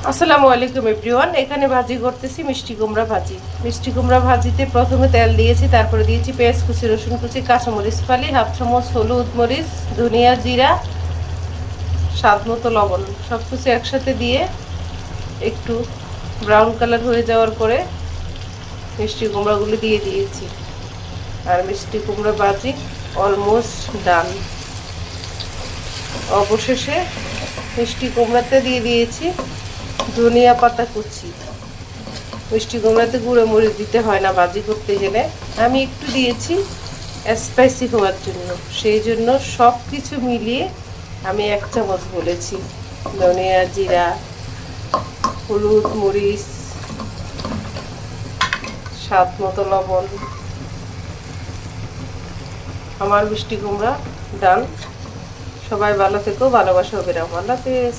আসসালামু আলাইকুম এভরিওয়ান। এখানে ভাজি করতেছি মিষ্টি কুমড়া ভাজি। মিষ্টি কুমড়া ভাজিতে প্রথমে তেল দিয়েছি, তারপরে দিয়েছি পেঁয়াজ কুচি, রসুন কুচি, কাঁচামরিচ ফালি, হাফ চামচ হলুদ মরিচ, ধনিয়া জিরা, স্বাদ মতো লবণ, সব কিছু একসাথে দিয়ে একটু ব্রাউন কালার হয়ে যাওয়ার পরে মিষ্টি কুমড়াগুলি দিয়ে দিয়েছি। আর মিষ্টি কুমড়া ভাজি অলমোস্ট ডান। অবশেষে মিষ্টি কুমড়াতে দিয়ে দিয়েছি ধনিয়া পাতা কুচি। মিষ্টি কুমড়াতে গুঁড়ো মরিচ দিতে হয় না ভাজি করতে গেলে, আমি একটু দিয়েছি স্পাইসি হওয়ার জন্য। সেই জন্য সব কিছু মিলিয়ে আমি 1 চামচ বলেছি। ধনিয়া জিরা, হলুদ মরিচ, স্বাদ মতো লবণ। আমার মিষ্টি কুমড়া ডান। সবাই ভালো থেকো, ভালোবাসা হবে। আল্লাহ হাফেজ।